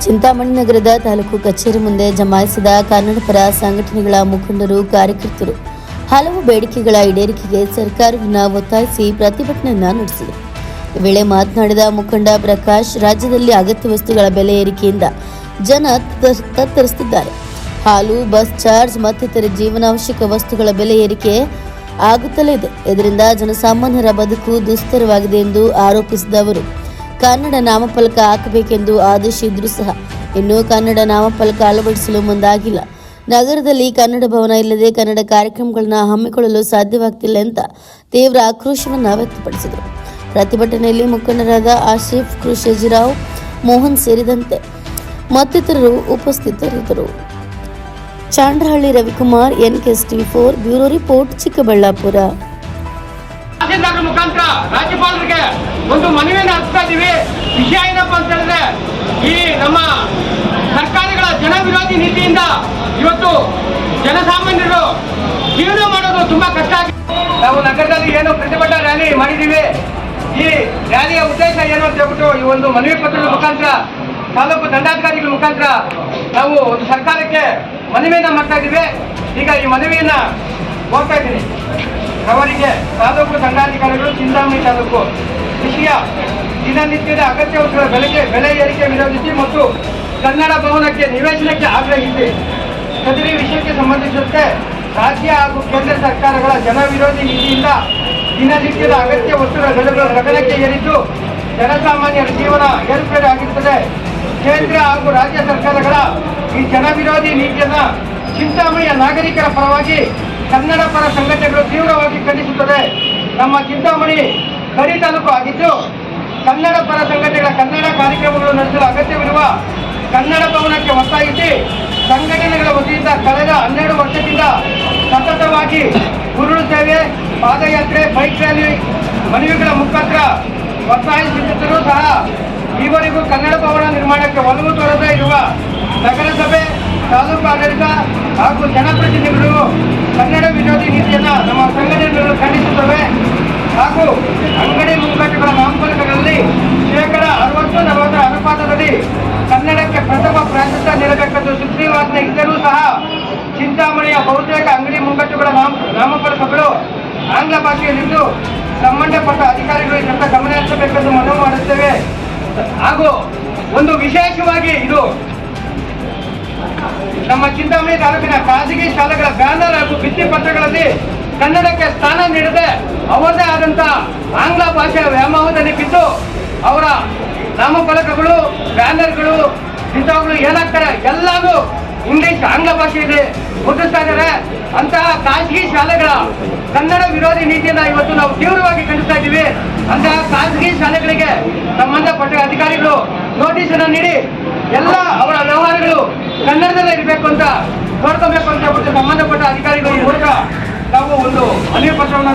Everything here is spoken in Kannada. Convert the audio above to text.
ಚಿಂತಾಮಣಿ ನಗರದ ತಾಲೂಕು ಕಚೇರಿ ಮುಂದೆ ಜಮಾಯಿಸಿದ ಕನ್ನಡ ಪರ ಸಂಘಟನೆಗಳ ಮುಖಂಡರು, ಕಾರ್ಯಕರ್ತರು ಹಲವು ಬೇಡಿಕೆಗಳ ಈಡೇರಿಕೆಗೆ ಸರ್ಕಾರವನ್ನು ಒತ್ತಾಯಿಸಿ ಪ್ರತಿಭಟನೆಯನ್ನ ನಡೆಸಿದರು. ಈ ವೇಳೆ ಮಾತನಾಡಿದ ಮುಖಂಡ ಪ್ರಕಾಶ್, ರಾಜ್ಯದಲ್ಲಿ ಅಗತ್ಯ ವಸ್ತುಗಳ ಬೆಲೆ ಏರಿಕೆಯಿಂದ ಜನ ತತ್ತರಿಸುತ್ತಿದ್ದಾರೆ. ಹಾಲು, ಬಸ್ ಚಾರ್ಜ್ ಮತ್ತಿತರ ಜೀವನಾವಶ್ಯಕ ವಸ್ತುಗಳ ಬೆಲೆ ಏರಿಕೆ ಆಗುತ್ತಲೇ ಇದೆ. ಇದರಿಂದ ಜನಸಾಮಾನ್ಯರ ಬದುಕು ದುಸ್ತರವಾಗಿದೆ ಎಂದು ಆರೋಪಿಸಿದ ಅವರು, ಕನ್ನಡ ನಾಮಫಲಕ ಹಾಕಬೇಕೆಂದು ಆದೇಶಿಸಿದ್ರೂ ಸಹ ಇನ್ನೂ ಕನ್ನಡ ನಾಮಫಲಕ ಅಳವಡಿಸಲು ಮುಂದಾಗಿಲ್ಲ. ನಗರದಲ್ಲಿ ಕನ್ನಡ ಭವನ ಇಲ್ಲದೆ ಕನ್ನಡ ಕಾರ್ಯಕ್ರಮಗಳನ್ನು ಹಮ್ಮಿಕೊಳ್ಳಲು ಸಾಧ್ಯವಾಗ್ತಿಲ್ಲ ಅಂತ ತೀವ್ರ ಆಕ್ರೋಶವನ್ನು ವ್ಯಕ್ತಪಡಿಸಿದರು. ಪ್ರತಿಭಟನೆಯಲ್ಲಿ ಮುಖಂಡರಾದ ಆಸಿಫ್, ಕೃಷಿರಾವ್, ಮೋಹನ್ ಸೇರಿದಂತೆ ಮತ್ತಿತರರು ಉಪಸ್ಥಿತರಿದ್ದರು. Chandrahalli Ravikumar, NKS-TV4 bureau report, Chikkaballapur. ಮುಖಾಂತರ ರಾಜ್ಯಪಾಲರಿಗೆ ಒಂದು ಮನವಿಯನ್ನು ಅರ್ಪಿಸ್ತಾ ಇದ್ದೀವಿ. ವಿಷಯ ಏನಪ್ಪಾ ಅಂತ ಹೇಳಿದ್ರೆ, ಈ ನಮ್ಮ ಸರ್ಕಾರಗಳ ಜನ ವಿರೋಧಿ ನೀತಿಯಿಂದ ಇವತ್ತು ಜನಸಾಮಾನ್ಯರು ಜೀವನ ಮಾಡೋದು ತುಂಬಾ ಕಷ್ಟ ಆಗಿದೆ. ನಾವು ನಗರದಲ್ಲಿ ಏನು ಪ್ರತಿಭಟನಾ ರ್ಯಾಲಿ ಮಾಡಿದ್ದೀವಿ. ಈ ರ್ಯಾಲಿಯ ಉದ್ದೇಶ ಏನು ಅಂತ ಹೇಳ್ಬಿಟ್ಟು ಈ ಒಂದು ಮನವಿ ಪತ್ರದ ಮುಖಾಂತರ ತಾಲೂಕು ದಂಡಾಧಿಕಾರಿಗಳ ಮುಖಾಂತರ ನಾವು ಒಂದು ಸರ್ಕಾರಕ್ಕೆ ಮನವಿಯನ್ನ ಮಾಡ್ತಾ ಇದ್ದೀವಿ. ಈಗ ಈ ಮನವಿಯನ್ನ ಹೋಗ್ತಾ ಇದ್ದೀನಿ. ಅವರಿಗೆ ತಾಲೂಕು ದಂಡಾಧಿಕಾರಿಗಳು, ಚಿಂತಾಮಣಿ ತಾಲೂಕು ವಿಷಯ ದಿನನಿತ್ಯದ ಅಗತ್ಯ ವಸ್ತುಗಳ ಬೆಲೆ ಏರಿಕೆ ವಿರೋಧಿಸಿ ಮತ್ತು ಕನ್ನಡ ಭವನಕ್ಕೆ ನಿವೇಶನಕ್ಕೆ ಆಗ್ರಹಿಸಿ ಸದರಿ ವಿಷಯಕ್ಕೆ ಸಂಬಂಧಿಸಿದಂತೆ ರಾಜ್ಯ ಹಾಗೂ ಕೇಂದ್ರ ಸರ್ಕಾರಗಳ ಜನ ವಿರೋಧಿ ನೀತಿಯಿಂದ ದಿನನಿತ್ಯದ ಅಗತ್ಯ ವಸ್ತುಗಳ ಬೆಲೆಗಳು ಗಗನಕ್ಕೆ ಏರಿದ್ದು ಜನಸಾಮಾನ್ಯರ ಜೀವನ ಏರುಪೇರು ಆಗಿರುತ್ತದೆ. ಕೇಂದ್ರ ಹಾಗೂ ರಾಜ್ಯ ಸರ್ಕಾರಗಳ ಈ ಜನ ವಿರೋಧಿ ನೀತಿಯನ್ನು ಚಿಂತಾಮಣಿಯ ನಾಗರಿಕರ ಪರವಾಗಿ ಕನ್ನಡ ಪರ ಸಂಘಟನೆಗಳು ತೀವ್ರವಾಗಿ ಖಂಡಿಸುತ್ತದೆ. ನಮ್ಮ ಚಿಂತಾಮಣಿ ಗಡಿ ತಾಲೂಕು ಆಗಿದ್ದು ಕನ್ನಡ ಪರ ಸಂಘಟನೆಗಳ ಕನ್ನಡ ಕಾರ್ಯಕ್ರಮಗಳು ನಡೆಸಲು ಅಗತ್ಯವಿರುವ ಕನ್ನಡ ಭವನಕ್ಕೆ ಒತ್ತಾಯಿಸಿ ಸಂಘಟನೆಗಳ ವತಿಯಿಂದ ಕಳೆದ 12 ವರ್ಷದಿಂದ ಸತತವಾಗಿ ಗುರುಳು ಸೇವೆ, ಪಾದಯಾತ್ರೆ, ಬೈಕ್ ರ್ಯಾಲಿ, ಮನವಿಗಳ ಮುಖಾಂತರ ಒತ್ತಾಯಿಸಿದ್ದರೂ ಸಹ ಈವರೆಗೂ ಕನ್ನಡ ಭವನ ನಿರ್ಮಾಣಕ್ಕೆ ಒಲವು ತೋರದೇ ಇರುವ ನಗರಸಭೆ, ತಾಲೂಕು ಆಡಳಿತ ಹಾಗೂ ಜನಪ್ರತಿನಿಧಿಗಳು ಕನ್ನಡ ವಿರೋಧಿ ನೀತಿಯನ್ನು ನಮ್ಮ ಸಂಘಟನೆಗಳು ಖಂಡಿಸುತ್ತವೆ. ಹಾಗೂ ಅಂಗಡಿ ಮುಂಗಟ್ಟುಗಳ ನಾಮಫಲಕಗಳಲ್ಲಿ 60-40 ಅನುಪಾತದಲ್ಲಿ ಕನ್ನಡಕ್ಕೆ ಪ್ರಥಮ ಪ್ರಾಶಸ್ತ್ಯ ನೀಡಬೇಕೆಂದು ಸುಗ್ರೀವಾಜ್ಞೆ ಇದ್ದರೂ ಸಹ ಚಿಂತಾಮಣಿಯ ಬಹುತೇಕ ಅಂಗಡಿ ಮುಂಗಟ್ಟುಗಳ ನಾಮಫಲಕಗಳು ಆಂಗ್ಲ ಭಾಷೆಯಲ್ಲಿದ್ದು ಸಂಬಂಧಪಟ್ಟ ಅಧಿಕಾರಿಗಳು ಇದನ್ನು ಗಮನ ಹರಿಸಬೇಕೆಂದು ಮನವಿ ಮಾಡುತ್ತೇವೆ. ಹಾಗೂ ಒಂದು ವಿಶೇಷವಾಗಿ ಇದು ನಮ್ಮ ಚಿಂತಾಮಣಿ ತಾಲೂಕಿನ ಖಾಸಗಿ ಶಾಲೆಗಳ ಬ್ಯಾನರ್ ಹಾಗೂ ಭಿತ್ತಿ ಪತ್ರಗಳಲ್ಲಿ ಕನ್ನಡಕ್ಕೆ ಸ್ಥಾನ ನೀಡದೆ ಅವರದೇ ಆದಂತಹ ಆಂಗ್ಲ ಭಾಷೆಯ ವ್ಯಾಮೋಹದಲ್ಲಿ ಬಿದ್ದು ಅವರ ನಾಮಫಲಕಗಳು, ಬ್ಯಾನರ್ಗಳು ಇಂಥವುಗಳು ಏನಾಗ್ತಾರೆ ಎಲ್ಲಾನು ಇಂಗ್ಲಿಷ್, ಆಂಗ್ಲ ಭಾಷೆಯಲ್ಲಿ ಮುದ್ರಿಸ್ತಾ ಇದ್ದಾರೆ. ಅಂತಹ ಖಾಸಗಿ ಶಾಲೆಗಳ ಕನ್ನಡ ವಿರೋಧಿ ನೀತಿಯನ್ನು ಇವತ್ತು ನಾವು ತೀವ್ರವಾಗಿ ಖಂಡಿಸ್ತಾ ಇದ್ದೀವಿ. ಅಂತಹ ಖಾಸಗಿ ಶಾಲೆಗಳಿಗೆ ಸಂಬಂಧಪಟ್ಟ ಅಧಿಕಾರಿಗಳು ನೋಟಿಸ್ ಅನ್ನು ನೀಡಿ ಎಲ್ಲ ಅವರ ವ್ಯವಹಾರಗಳು ಕನ್ನಡದಲ್ಲೇ ಇರಬೇಕು ಅಂತ ನೋಡ್ಕೋಬೇಕು ಅಂತ ಹೇಳ್ಬಿಟ್ಟು ಸಂಬಂಧಪಟ್ಟ ಅಧಿಕಾರಿಗಳ ಮೂಲಕ ನಾವು ಒಂದು ಮನವಿ ಪತ್ರವನ್ನು